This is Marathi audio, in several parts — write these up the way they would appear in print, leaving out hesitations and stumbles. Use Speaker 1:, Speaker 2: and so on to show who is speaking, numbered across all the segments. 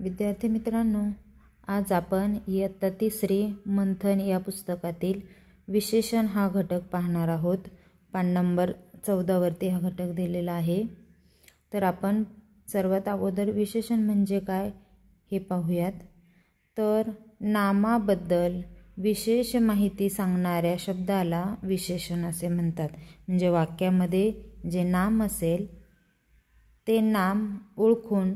Speaker 1: विद्यार्थी मित्रांनो, आज आपण इयत्ता 3री मंथन या पुस्तकातील विशेषण हा घटक पाहणार आहोत। पान नंबर 14 वरती हा घटक दिलेला आहे। तर आपण सर्वात अगोदर विशेषण म्हणजे काय हे पाहूयात। तर नामाबद्दल विशेष माहिती सांगणाऱ्या शब्दाला विशेषण असे म्हणतात। म्हणजे वाक्यामध्ये जे नाम असेल ते नाम ओळखून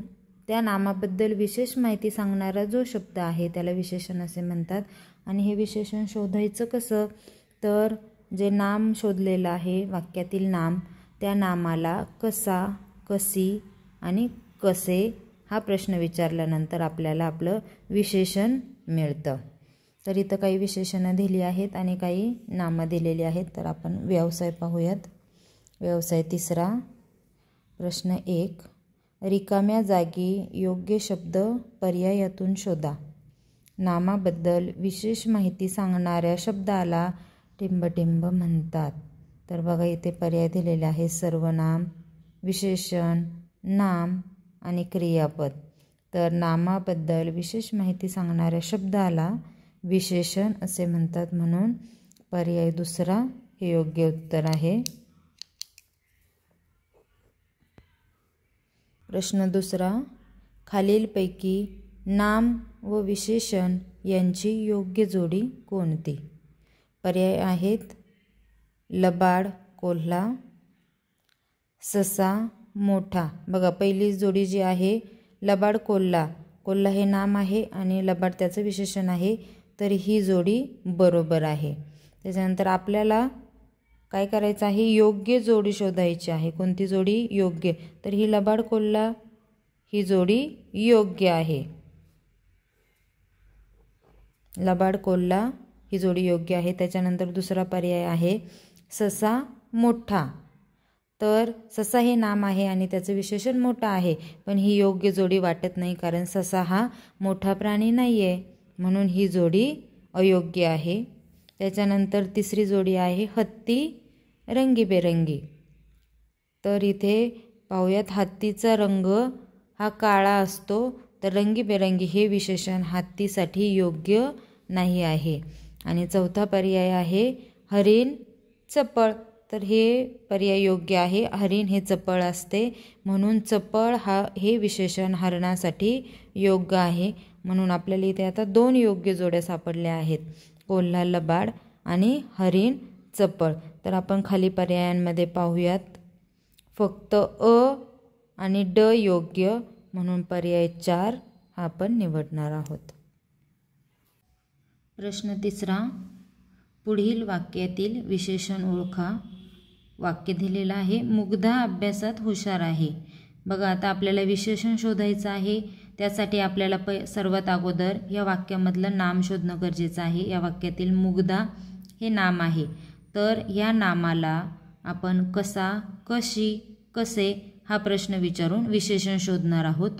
Speaker 1: त्या नामाबद्दल विशेष माहिती सांगणारा जो शब्द आहे त्याला विशेषण असे म्हणतात। आणि हे विशेषण शोधायचं कसं, तर जे नाम शोधलेलं आहे वाक्यातील नाम, त्या नामाला कसा, कशी आणि कसे हा प्रश्न विचारल्यानंतर आपल्याला आपलं विशेषण मिळतं। तर इथं काही विशेषणं दिली आहेत आणि काही नामं दिलेली आहेत। तर आपण व्यवसाय पाहूयात। व्यवसाय 3रा प्रश्न 1, रिकाम्या जागी योग्य शब्द पर्यायातून शोधा। नामाबद्दल विशेष माहिती सांगणाऱ्या शब्दाला टिंबटिंब म्हणतात। तर बघा इथे पर्याय दिलेले आहे, सर्वनाम, विशेषण, नाम आणि क्रियापद। तर नामाबद्दल विशेष माहिती सांगणाऱ्या शब्दाला विशेषण असे म्हणतात, म्हणून पर्याय 2 हे योग्य उत्तर आहे। प्रश्न 2, खालीलपैकी नाम व विशेषण यांची योग्य जोडी कोणती? पर्याय आहेत, लबाड, कोल्हा, ससा, मोठा। बघा पहिली जोडी जी आहे लबाड, कोल्हा, कोल्हा हे नाम आहे आणि लबाड त्याचं विशेषण आहे, तर ही जोडी बरोबर आहे। त्याच्यानंतर आपल्याला काय करायचं आहे, योग्य जोडी शोधायची आहे। कोणती जोडी योग्य? तर ही लबाड, कोल्हा ही जोडी योग्य आहे। लबाड, कोल्हा ही जोडी योग्य आहे। त्याच्यानंतर दुसरा पर्याय आहे ससा, मोठा। तर ससा हे नाम आहे आणि त्याचं विशेषण मोठा आहे, पण ही योग्य जोडी वाटत नाही, कारण ससा हा मोठा प्राणी नाही आहे, म्हणून ही जोडी अयोग्य आहे। त्याच्यानंतर 3री जोडी आहे हत्ती, रंगीबेरंगी। तर इथे पाहूयात, हत्तीचा रंग हा काळा असतो, तर रंगीबेरंगी हे विशेषण हत्तीसाठी योग्य नाही आहे। आणि 4था पर्याय आहे हरिण, चपळ। तर हे पर्याय योग्य आहे, हरिण हे चपळ असते, म्हणून चपळ हे विशेषण हरणासाठी योग्य आहे। म्हणून आपल्याला इथे आता 2 योग्य जोड्या सापडल्या आहेत, कोल्हा, लबाड आणि हरिण, चपळ। तर आपण खाली पर्यायांमध्ये पाहूयात, फक्त अ आणि ड योग्य, म्हणून पर्याय 4 हा आपण निवडणार आहोत। प्रश्न 3, पुढील वाक्यातील विशेषण ओळखा। वाक्य दिलेलं आहे, मुग्धा अभ्यासात हुशार आहे। बघा आता आपल्याला विशेषण शोधायचं आहे, त्यासाठी आपल्याला सर्वात अगोदर या वाक्यामधलं नाम शोधणं गरजेचं आहे। या वाक्यातील मुग्धा हे नाम आहे, तर या नामाला आपण कसा, कशी, कसे हा प्रश्न विचारून विशेषण शोधणार आहोत।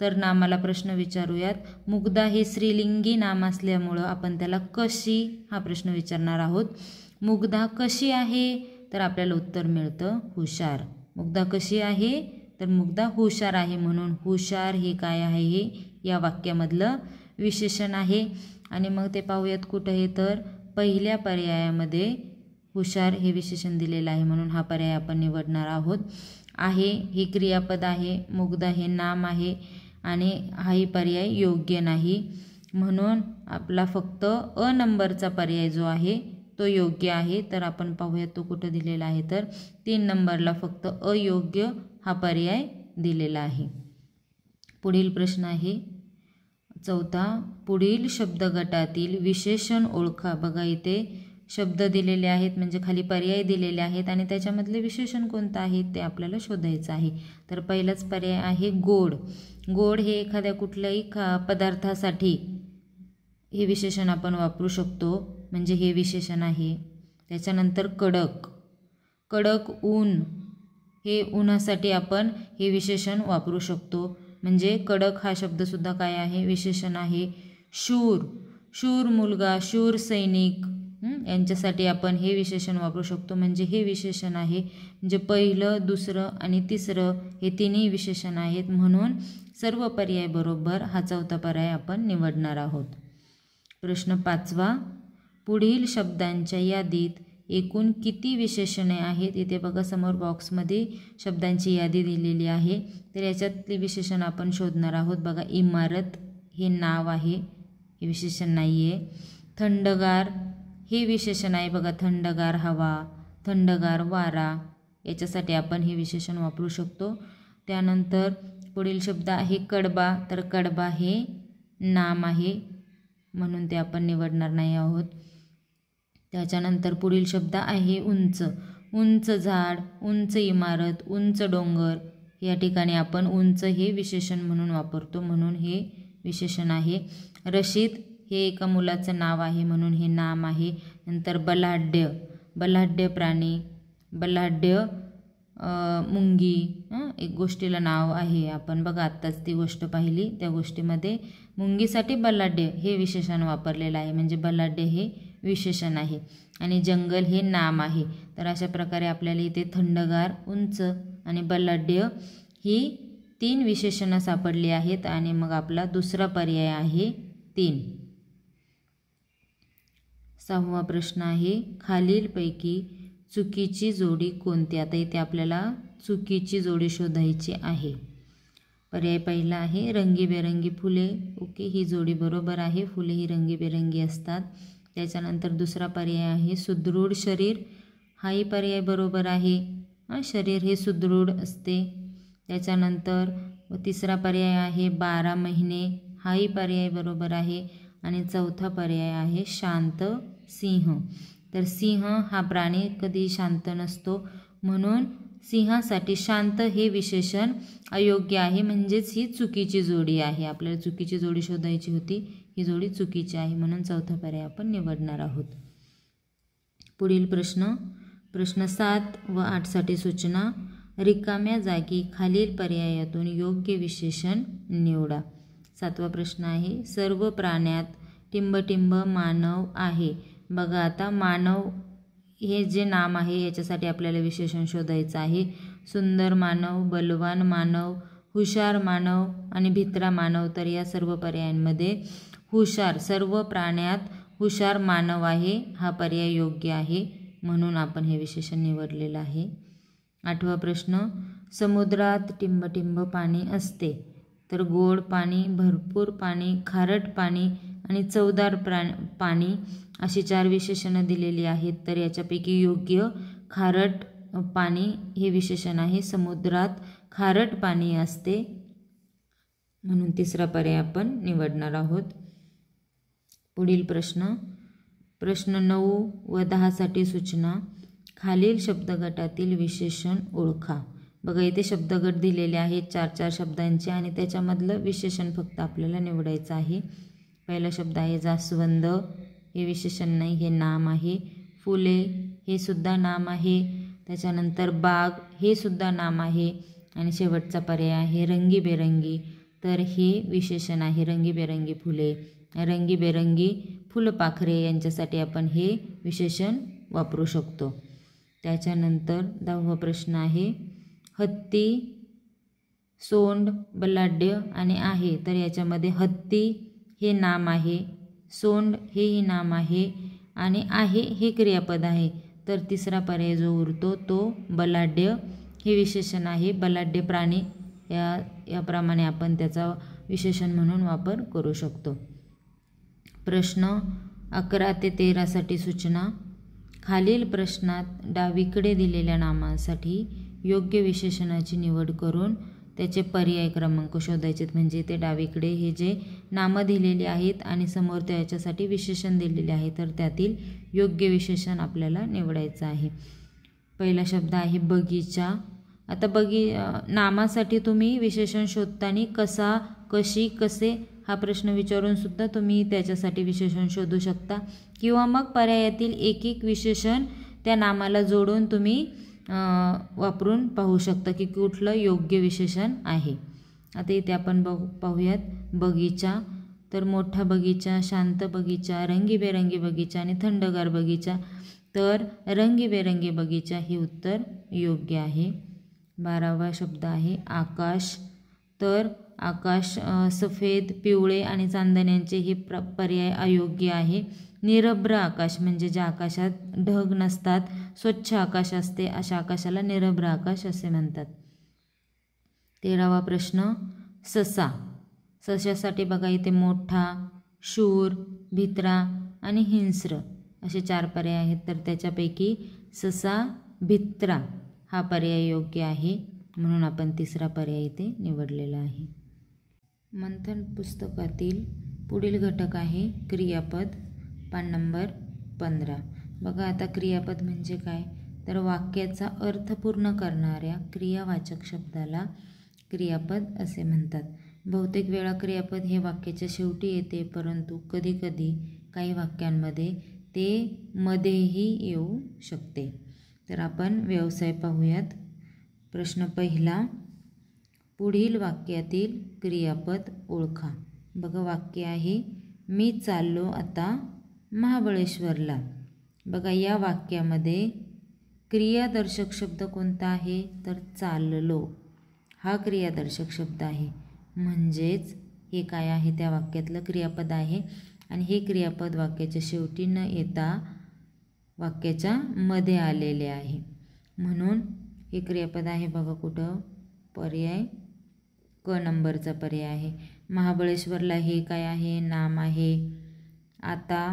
Speaker 1: तर नामाला प्रश्न विचारूयात। मुग्धा हे स्त्रीलिंगी नाम असल्यामुळं आपण त्याला कशी हा प्रश्न विचारणार आहोत। मुग्धा कशी आहे? तर आपल्याला उत्तर मिळतं हुशार। मुग्धा कशी आहे? तर मुग्धा हुशार आहे, म्हणून हुशार हे काय आहे, हे या वाक्यामधलं विशेषण आहे। आणि मग ते पाहूयात कुठं आहे, तर पहिल्या पर्यायामध्ये हुशार हे विशेषण दिलेलं आहे, म्हणून हा पर्याय आपण निवडणार आहोत। आहे हे क्रियापद आहे, मुग्धा हे नाम आहे आणि हाही पर्याय योग्य नाही, म्हणून आपला फक्त अ नंबरचा पर्याय जो आहे तो योग्य आहे। तर आपण पाहूयात तो कुठं दिलेला आहे, तर 3 नंबरला फक्त अयोग्य हा पर्याय दिलेला आहे। पुढील प्रश्न आहे 4, पुढील शब्दगटातील विशेषण ओळखा। बघा इथे शब्द दिलेले आहेत, म्हणजे खाली पर्याय दिलेले आहेत आणि त्याच्यामधले विशेषण कोणतं आहे ते आपल्याला शोधायचं आहे। तर पहिलाच पर्याय आहे गोड। गोड हे एखाद्या कुठल्याही पदार्थासाठी हे विशेषण आपण वापरू शकतो, म्हणजे हे विशेषण आहे। त्याच्यानंतर कडक, कडक ऊन हे उन्हासाठी आपण हे विशेषण वापरू शकतो, म्हणजे कडक हा शब्दसुद्धा काय आहे, विशेषण आहे। शूर, शूर मुलगा, शूर सैनिक, यांच्यासाठी आपण हे विशेषण वापरू शकतो. म्हणजे हे विशेषण आहे, म्हणजे पहिलं, दुसरं आणि तिसरं हे तिन्ही विशेषण आहेत, म्हणून सर्व पर्याय बरोबर हा चौथा पर्याय आपण निवडणार आहोत. प्रश्न 5वा, पुढील शब्दांच्या यादीत एकूण किती विशेषणे आहेत? इथे बघा समोर बॉक्समध्ये शब्दांची यादी दिलेली आहे, तर याच्यातली विशेषण आपण शोधणार आहोत. बघा, इमारत हे नाव आहे, हे विशेषण नाही आहे. थंडगार हे विशेषण आहे. बघा, थंडगार हवा, थंडगार वारा, याच्यासाठी आपण हे विशेषण वापरू शकतो. त्यानंतर पुढील शब्द आहे कडबा, तर कडबा हे नाम आहे, म्हणून ते आपण निवडणार नाही आहोत. त्याच्यानंतर पुढील शब्द आहे उंच. उंच झाड, उंच इमारत, उंच डोंगर, या ठिकाणी आपण उंच हे विशेषण म्हणून वापरतो, म्हणून हे विशेषण आहे. रशीद हे एका मुलाचं नाव आहे, म्हणून हे नाम आहे. नंतर बलाढ्य, बलाढ्य प्राणी, बलाढ्य मुंगी, एक गोष्टीला नाव आहे. आपण बघा आत्ताच ती गोष्ट पाहिली, त्या गोष्टीमध्ये मुंगीसाठी बलाढ्य हे विशेषण वापरलेलं आहे, म्हणजे बलाढ्य हे विशेषण आहे. आणि जंगल हे नाम आहे. तर अशा प्रकारे आपल्याला इथे थंडगार, उंच आणि बलाढ्य ही 3 विशेषणं सापडली आहेत. आणि मग आपला दुसरा पर्याय आहे 3. 6वा प्रश्न आहे, खालीलपैकी चुकीची जोडी कोणती? आता इथे आपल्याला चुकीची जोडी शोधायची आहे. पर्याय पहिला आहे रंगीबेरंगी फुले. ओके, ही जोडी बरोबर आहे, फुले ही रंगीबेरंगी असतात. त्याच्यानंतर दुसरा पर्याय आहे सुदृढ शरीर, हाही पर्याय बरोबर आहे. शरीर हे सुदृढ असते. त्याच्यानंतर तिसरा पर्याय आहे 12 महिने, हाही पर्याय बरोबर आहे. आणि चौथा पर्याय आहे शांत सिंह. तर सिंह हा प्राणी कधी शांत नसतो, म्हणून सिंहासाठी शांत हे विशेषण अयोग्य आहे, म्हणजेच ही चुकीची जोडी आहे. आपल्याला चुकीची जोडी शोधायची होती, ही जोडी चुकीची आहे, म्हणून चौथा पर्याय आपण निवडणार आहोत. पुढील प्रश्न 7 व 8 साठी सूचना, रिकाम्या जागी खालील पर्यायातून योग्य विशेषण निवडा. 7वा प्रश्न आहे, सर्व प्राण्यात टिंबटिंब मानव आहे. बघा, आता मानव हे जे नाम आहे याच्यासाठी आपल्याला विशेषण शोधायचं आहे. सुंदर मानव, बलवान मानव, हुशार मानव आणि भित्रा मानव. तर या सर्व पर्यायांमध्ये हुशार, सर्व प्राण्यात हुशार मानव आहे, हा पर्याय योग्य आहे, म्हणून आपण हे विशेषण निवडलेलं आहे. 8वा प्रश्न, समुद्रात टिंबटिंब पाणी असते. तर गोड पाणी, भरपूर पाणी, खारट पाणी आणि चवदार पाणी अशी 4 विशेषणं दिलेली आहेत. तर याच्यापैकी योग्य खारट पाणी हे विशेषण आहे. समुद्रात खारट पाणी असते, म्हणून तिसरा पर्याय आपण निवडणार आहोत. पुढील प्रश्न 9 व 10 साठी सूचना, खालील शब्दगटातील विशेषण ओळखा. बघा, इथे शब्दगट दिलेले आहेत 4-4 शब्दांचे, आणि त्याच्यामधलं विशेषण फक्त आपल्याला निवडायचं आहे. पहिला शब्द आहे जास्वंद, हे विशेषण नाही, हे नाम आहे. फुले हे सुद्धा नाम आहे. त्याच्यानंतर बाग हे सुद्धा नाम आहे. आणि शेवटचा पर्याय आहे रंगीबेरंगी, तर हे विशेषण आहे. रंगीबेरंगी फुले, रंगीबेरंगी फुलपाखरे यांच्यासाठी आपण हे विशेषण वापरू शकतो. त्याच्यानंतर 10वा प्रश्न आहे, हत्ती, सोंड, बलाढ्य आणि आहे. तर याच्यामध्ये हत्ती हे नाम आहे, सोंड हेही नाम आहे, आणि आहे हे क्रियापद आहे. तर तिसरा पर्याय जो उरतो तो बलाढ्य हे विशेषण आहे. बलाढ्य प्राणी याप्रमाणे आपण त्याचा विशेषण म्हणून वापर करू शकतो. प्रश्न 11 ते 13 साठी सूचना, खालील प्रश्नात डावीकडे दिलेल्या नामासाठी योग्य विशेषणाची निवड करून त्याचे पर्याय क्रमांक शोधायचे. म्हणजे ते डावीकडे हे जे नामं दिलेली आहेत आणि समोर त्याच्यासाठी विशेषण दिलेले आहे, तर त्यातील योग्य विशेषण आपल्याला निवडायचं आहे. पहिला शब्द आहे बगीचा. आता नामासाठी तुम्ही विशेषण शोधताना कसा, कशी, कसे हा प्रश्न विचारून सुद्धा तुम्ही त्याच्यासाठी विशेषण शोधू शकता, किंवा मग पर्यायातील एक विशेषण त्या नामाला जोडून तुम्ही वापरून पाहू शकता की कुठलं योग्य विशेषण आहे. आता इथे आपण पाहूयात बगीचा. तर मोठा बगीचा, शांत बगीचा, रंगीबेरंगी बगीचा आणि थंडगार बगीचा. तर रंगीबेरंगी बगीचा हे उत्तर योग्य आहे. 12वा शब्द आहे आकाश. तर आकाश सफेद, पिवळे आणि चांदण्यांचे हे पर्याय अयोग्य आहे. निरभ्र आकाश म्हणजे ज्या आकाशात ढग नसतात, स्वच्छ आकाश असते, अशा आकाशाला निरभ्र आकाश असे म्हणतात. 13वा प्रश्न ससा. सशासाठी बघा इथे मोठा, शूर, भित्रा आणि हिंस्र असे 4 पर्याय आहेत. तर त्याच्यापैकी ससा, भित्रा हा पर्याय योग्य आहे, म्हणून आपण 3रा पर्याय इथे निवडलेला आहे. मंथन पुस्तकातील पुढील घटक आहे क्रियापद. पान नंबर 15. बघा आता क्रियापद म्हणजे काय, तर वाक्याचा अर्थ पूर्ण करणाऱ्या क्रियावाचक शब्दाला क्रियापद असे म्हणतात. बहुतेक वेळा क्रियापद हे वाक्याच्या शेवटी येते, परंतु कधीकधी काही वाक्यांमध्ये ते मध्येही येऊ शकते. तर आपण व्यवसाय पाहूयात. प्रश्न पहिला, पुढील वाक्यातील क्रियापद ओळखा. बघा वाक्य आहे मी चाललो आता महाबळेश्वरला. बघा या वाक्यामध्ये क्रियादर्शक शब्द कोणता आहे, तर चाललो हा क्रियादर्शक शब्द आहे. म्हणजेच हे काय आहे, त्या वाक्यातलं क्रियापद आहे आणि हे क्रियापद वाक्याच्या शेवटी न येता वाक्याच्या मध्ये आलेले आहे, म्हणून हे क्रियापद आहे. बघा कुठं पर्याय क नंबरचा पर्याय आहे. महाबळेश्वरला हे काय आहे, नाम आहे. आता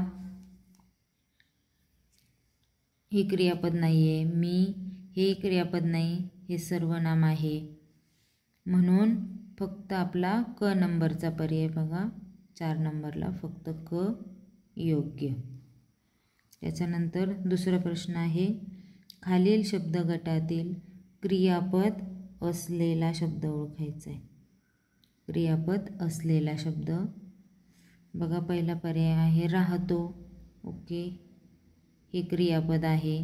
Speaker 1: हे क्रियापद नाही आहे. मी हे क्रियापद नाही, हे सर्वनाम आहे, म्हणून फक्त आपला क नंबरचा पर्याय बघा 4 नंबरला फक्त क योग्य. त्याच्यानंतर दुसरा प्रश्न आहे खालील शब्द गटातील क्रियापद असलेला शब्द ओळखायचा आहे. क्रियापद असलेला शब्द बघा पहिला पर्याय आहे राहतो. ओके, हे क्रियापद आहे.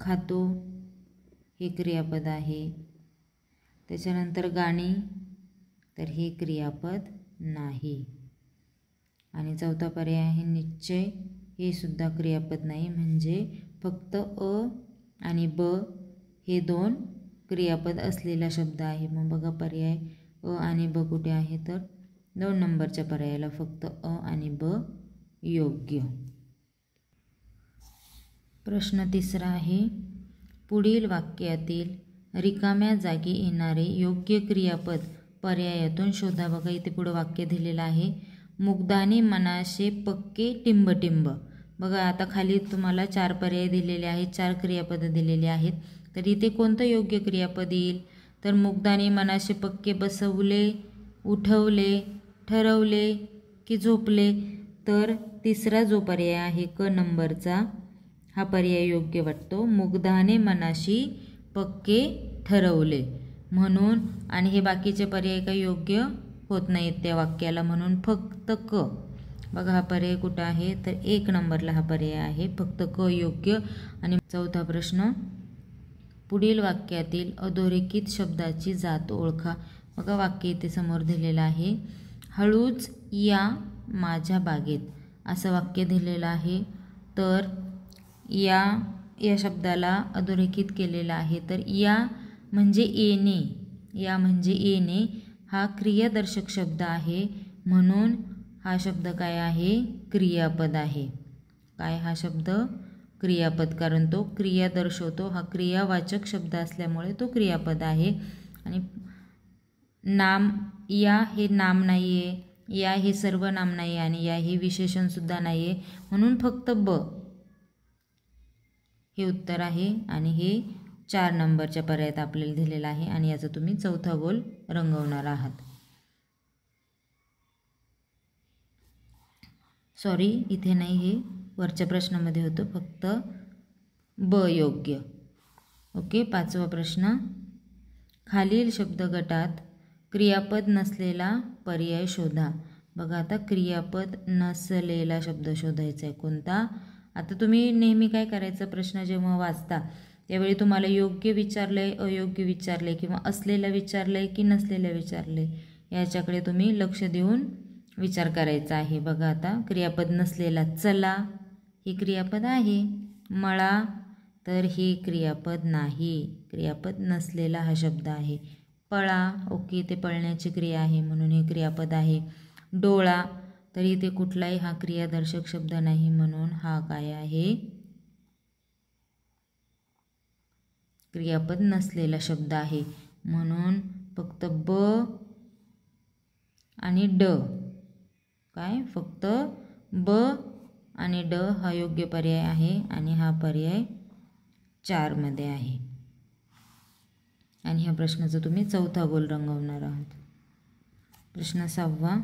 Speaker 1: खातो हे क्रियापद आहे. त्याच्यानंतर गाणी, तर हे क्रियापद नाही. आणि चौथा पर्याय आहे निश्चय, हे सुद्धा क्रियापद नाही, म्हणजे फक्त अ आणि ब हे 2 क्रियापद असलेला शब्द आहे. मग बघा पर्याय अ आणि ब कुठे आहे, तर 2 नंबरच्या पर्यायाला फक्त अ आणि ब योग्य. प्रश्न तिसरा आहे पुढील वाक्यातील रिकाम्या जागी येणारे योग्य क्रियापद पर्यायातून शोधा. बघा इथे पुढं वाक्य दिलेलं आहे मुग्धाने मनाशे पक्के टिंबटिंब. बघा आता खाली तुम्हाला 4 पर्याय दिलेले आहेत, 4 क्रियापदं दिलेली आहेत. तर इथे कोणतं योग्य क्रियापद येईल, तर मुग्धाने मनाशे पक्के बसवले, उठवले, ठरवले की झोपले. तर तिसरा जो पर्याय आहे क नंबरचा हा पर्याय योग्य वाटतो. मुग्धाने मनाशी पक्के ठरवले म्हणून, आणि हे बाकीचे पर्याय काही योग्य होत नाहीत त्या वाक्याला, म्हणून फक्त क. बघा हा पर्याय कुठं आहे, तर 1 नंबरला हा पर्याय आहे, फक्त क योग्य. आणि चौथा प्रश्न पुढील वाक्यातील अधोरेखित शब्दाची जात ओळखा. बघा वाक्य इथे समोर दिलेलं आहे हळूच या माझ्या बागेत असं वाक्य दिलेलं आहे. तर या शब्दाला अधोरेखित केलेला आहे. तर या म्हणजे येणे, या म्हणजे येणे हा क्रियादर्शक शब्द आहे, म्हणून हा शब्द काय आहे, क्रियापद आहे. काय हा शब्द क्रियापद, कारण तो क्रिया दर्शवतो. हा क्रियावाचक शब्द असल्यामुळे तो क्रियापद आहे. आणि नाम, या हे नाम नाही आहे, या हे सर्वनाम नाही आणि या हे विशेषणसुद्धा नाही आहे, म्हणून फक्त ब हे उत्तर आहे. आणि हे 4 नंबरच्या पर्यायात आपल्याला दिलेलं आहे आणि याचा तुम्ही चौथा गोल रंगवणार आहात. सॉरी इथे नाही, हे वरच्या प्रश्नामध्ये होतं, फक्त ब योग्य. ओके, 5वा प्रश्न खालील शब्द गटात क्रियापद नसलेला पर्याय शोधा. बघा आता क्रियापद नसलेला शब्द शोधायचा आहे कोणता. आता तुम्ही नेहमी काय करायचं, प्रश्न जेव्हा वाचता त्यावेळी तुम्हाला योग्य विचारलंय, अयोग्य विचारलंय किंवा असलेलं विचारलंय की नसलेलं विचारलंय, याच्याकडे तुम्ही लक्ष देऊन विचार करायचा आहे. बघा आता क्रियापद नसलेला चला हे क्रियापद आहे. मळा तर हे क्रियापद नाही, क्रियापद नसलेला हा शब्द आहे. पळा ओके ते पळण्याची क्रिया आहे म्हणून हे क्रियापद आहे. डोळा तर इथे कुठलाही हा क्रियादर्शक शब्द नाही म्हणून हा काय आहे, क्रियापद नसलेला शब्द आहे. म्हणून फक्त ब आणि ड, काय फक्त ब आणि ड हा योग्य पर्याय आहे आणि हा पर्याय 4 मध्ये आहे. आणि ह्या प्रश्नाचा तुम्ही चौथा गोल रंगवणार आहात. प्रश्न 6.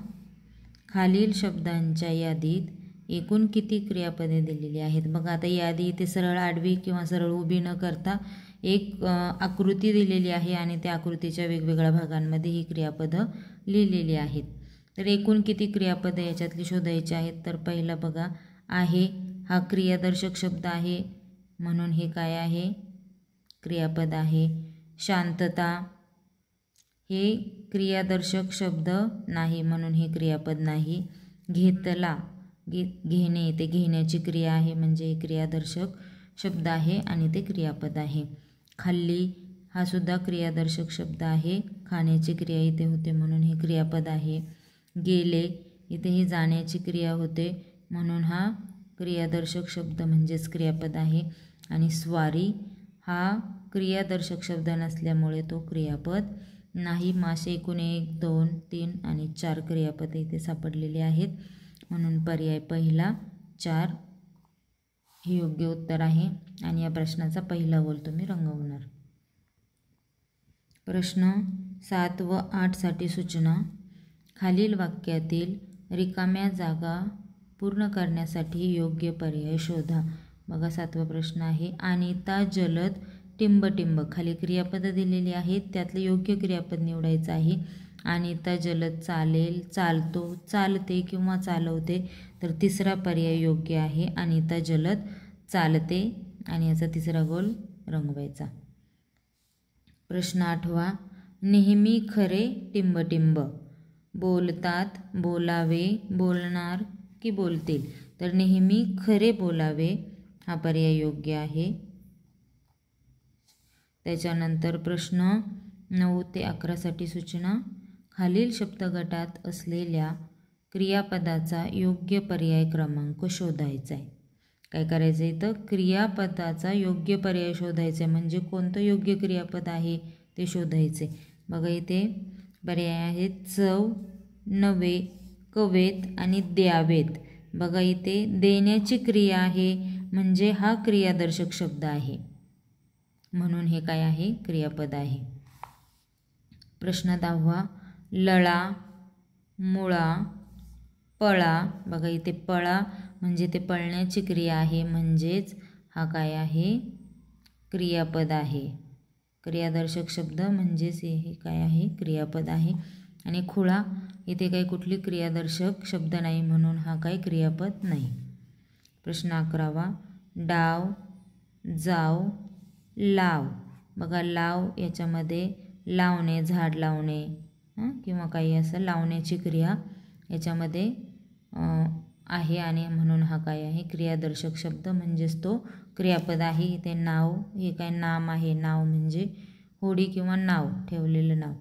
Speaker 1: खालील शब्दांच्या यादीत एकूण किती क्रियापदे दिलेली आहेत. बघा आता यादी इथे सरळ आडवी किंवा सरळ उभी न करता एक आकृती दिलेली आहे आणि त्या आकृतीच्या वेगवेगळ्या भागांमध्ये ही क्रियापदं लिहिलेली आहेत. तर एकूण किती क्रियापदं याच्यातली शोधायची आहेत. तर पहिला बघा आहे हा क्रियादर्शक शब्द आहे म्हणून हे काय आहे, क्रियापद आहे. शांतता हे क्रियादर्शक शब्द नाही म्हणून हे क्रियापद नाही. घेतला घेणे ते घेण्याची क्रिया आहे म्हणजे हे क्रियादर्शक शब्द आहे आणि ते क्रियापद आहे. खाल्ली हा सुद्धा क्रियादर्शक शब्द आहे, खाण्याची क्रिया इथे होते म्हणून हे क्रियापद आहे. गेले इथे ही जाण्याची क्रिया होते म्हणून हा क्रियादर्शक शब्द म्हणजेच क्रियापद आहे. आणि स्वारी हा क्रियादर्शक शब्द नसल्यामुळे तो क्रियापद नाही. मासे एकूण 1, 2, 3 आणि 4 क्रियापदे इथे सापडलेली आहेत म्हणून पर्याय पहिला 4 हे योग्य उत्तर आहे. आणि या प्रश्नाचा पहिला गोल तुम्ही रंगवणार. प्रश्न 7 व 8 साठी सूचना. खालील वाक्यातील रिकाम्या जागा पूर्ण करण्यासाठी योग्य पर्याय शोधा. बघा 7वा प्रश्न आहे. अनिता जलद टिंबटिंब. खाली क्रियापदं दिलेली आहेत त्यातलं योग्य क्रियापद निवडायचं आहे. अनिता जलद चालेल, चालतो, चालते किंवा चालवते. तर तिसरा पर्याय योग्य आहे, अनिता जलद चालते आणि याचा तिसरा गोल रंगवायचा. प्रश्न 8वा. नेहमी खरे टिंबटिंब. बोलतात, बोलावे, बोलणार की बोलतील. तर नेहमी खरे बोलावे हा पर्याय योग्य आहे. त्याच्यानंतर प्रश्न 9 ते 11 साठी सूचना. खालील शब्दगटात असलेल्या क्रियापदाचा योग्य पर्याय क्रमांक शोधायचा आहे. काय करायचं आहे तर क्रियापदाचा योग्य पर्याय शोधायचा आहे म्हणजे कोणतं योग्य क्रियापद आहे ते शोधायचे. बघा इथे पर्याय आहेत चव, नवे, कवेत आणि द्यावेत. बघा इथे देण्याची क्रिया आहे म्हणजे हा क्रियादर्शक शब्द आहे म्हणून हे काय आहे, क्रियापद आहे. प्रश्न 10वा. लळा, मुळा, पळा. बघा इथे पळा म्हणजे ते पळण्याची क्रिया आहे म्हणजेच हा काय आहे, क्रियापद आहे. क्रियादर्शक शब्द म्हणजेच हे काय आहे, क्रियापद आहे. आणि खुळा इथे काही कुठली क्रियादर्शक शब्द नाही म्हणून हा काही क्रियापद नाही. प्रश्न 11वा. डाव, जाव, लाव. बघा लाव याच्यामध्ये लावणे, झाड लावणे किंवा काही असं लावण्याची क्रिया याच्यामध्ये आहे आणि म्हणून हा काय आहे, क्रियादर्शक शब्द म्हणजेच तो क्रियापद आहे. इथे नाव हे काय नाम आहे, नाव म्हणजे होडी किंवा नाव ठेवलेलं नाव.